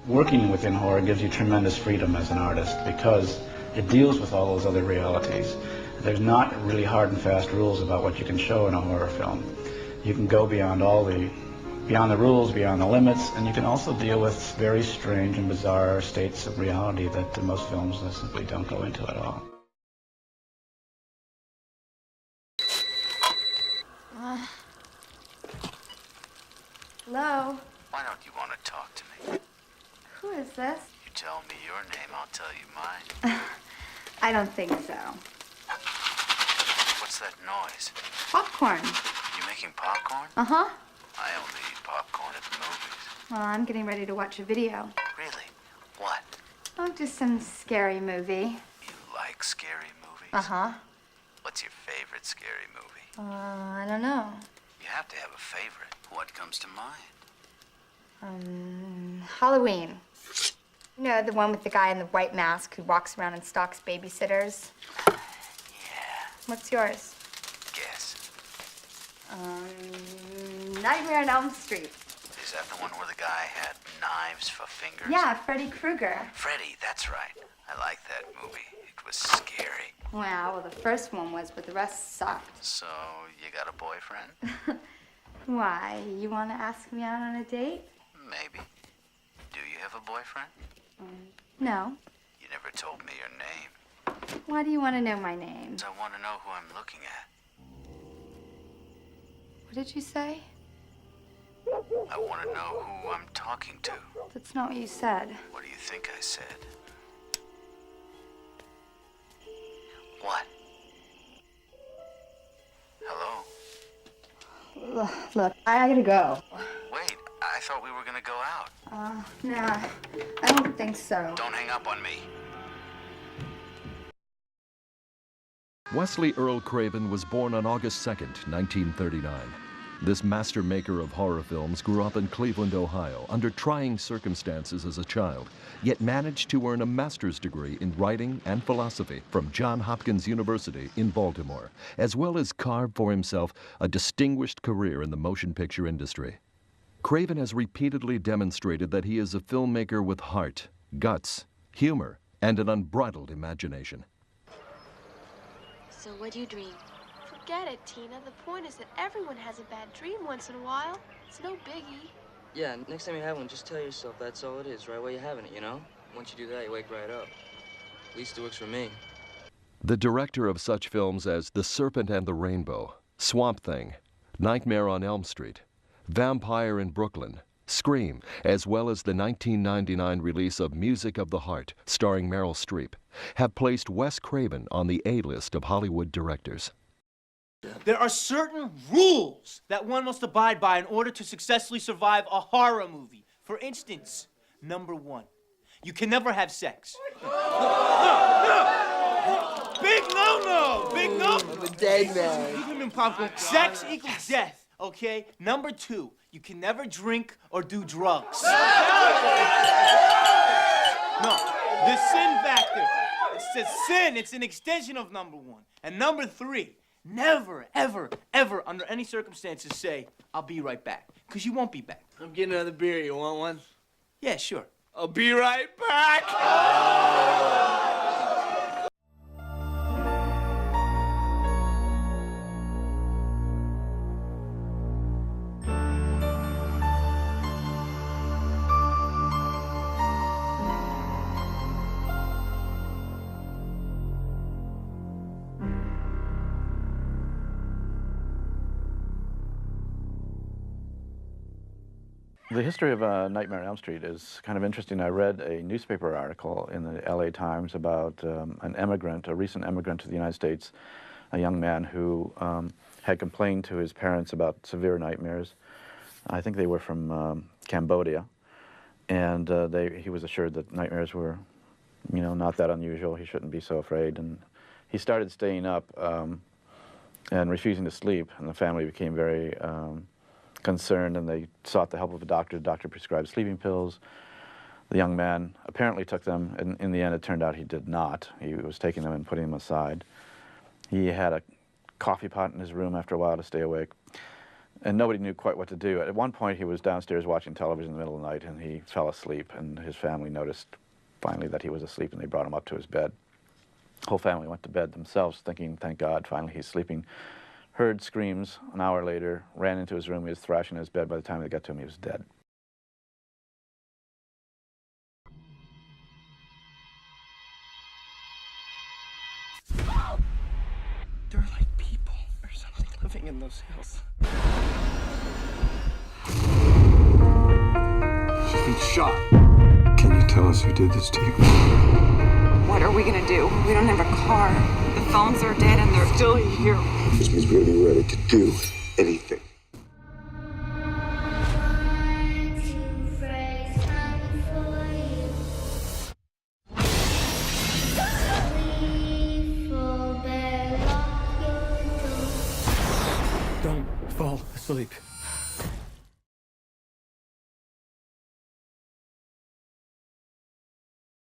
Working within horror gives you tremendous freedom as an artist because it deals with all those other realities. There's not really hard and fast rules about what you can show in a horror film. You can go beyond the rules, beyond the limits, and you can also deal with very strange and bizarre states of reality that most films simply don't go into at all. Hello? Why don't you want to talk to me? Who is this? You tell me your name, I'll tell you mine. I don't think so. What's that noise? Popcorn. You making popcorn? Uh-huh. I only eat popcorn at the movies. Well, I'm getting ready to watch a video. Really? What? Oh, just some scary movie. You like scary movies? Uh-huh. What's your favorite scary movie? I don't know. You have to have a favorite. What comes to mind? Halloween. You know, the one with the guy in the white mask who walks around and stalks babysitters? Yeah. What's yours? Guess. Nightmare on Elm Street. Is that the one where the guy had knives for fingers? Yeah, Freddy Krueger. Freddy, that's right. I like that movie. It was scary. Well, the first one was, but the rest sucked. So, you got a boyfriend? Why? You want to ask me out on a date? Maybe. Do you have a boyfriend? No. You never told me your name. Why do you want to know my name? I want to know who I'm looking at. What did you say? I want to know who I'm talking to. That's not what you said. What do you think I said? What? Hello? Look, I gotta go. Wait, I thought we were gonna go out. Nah, I don't think so. Don't hang up on me. Wesley Earl Craven was born on August 2nd, 1939. This master maker of horror films grew up in Cleveland, Ohio, under trying circumstances as a child, yet managed to earn a master's degree in writing and philosophy from Johns Hopkins University in Baltimore, as well as carve for himself a distinguished career in the motion picture industry. Craven has repeatedly demonstrated that he is a filmmaker with heart, guts, humor, and an unbridled imagination. So what do you dream? Forget it, Tina. The point is that everyone has a bad dream once in a while. It's no biggie. Yeah, next time you have one, just tell yourself that's all it is, right while you're having it, you know? Once you do that, you wake right up. At least it works for me. The director of such films as The Serpent and the Rainbow, Swamp Thing, Nightmare on Elm Street, Vampire in Brooklyn, Scream, as well as the 1999 release of Music of the Heart, starring Meryl Streep, have placed Wes Craven on the A-list of Hollywood directors. There are certain rules that one must abide by in order to successfully survive a horror movie. For instance, number 1, you can never have sex. Big no-no! Big no! I'm a dead man. Even in popcorn, sex equals death, okay? Number 2, you can never drink or do drugs. No, the sin factor. It's a sin. It's an extension of number 1. And number 3, never, ever, ever, under any circumstances say, I'll be right back. Because you won't be back. I'm getting another beer. You want one? Yeah, sure. I'll be right back! The history of Nightmare on Elm Street is kind of interesting. I read a newspaper article in the LA Times about an immigrant, a recent immigrant to the United States, a young man who had complained to his parents about severe nightmares. I think they were from Cambodia, and he was assured that nightmares were, you know, not that unusual. He shouldn't be so afraid, and he started staying up and refusing to sleep, and the family became very concerned, and they sought the help of a doctor. The doctor prescribed sleeping pills. The young man apparently took them, and in the end it turned out he did not. He was taking them and putting them aside. He had a coffee pot in his room after a while to stay awake. And nobody knew quite what to do. At one point, he was downstairs watching television in the middle of the night, and he fell asleep, and his family noticed finally that he was asleep, and they brought him up to his bed. The whole family went to bed themselves, thinking, thank God, finally he's sleeping. Heard screams an hour later, ran into his room, he was thrashing in his bed. By the time they got to him, he was dead. There are like people or something living in those hills. She's been shot. Can you tell us who did this to you? What are we gonna do? We don't have a car. The phones are dead and they're still here. Which means we're gonna be ready to do anything. Don't fall asleep.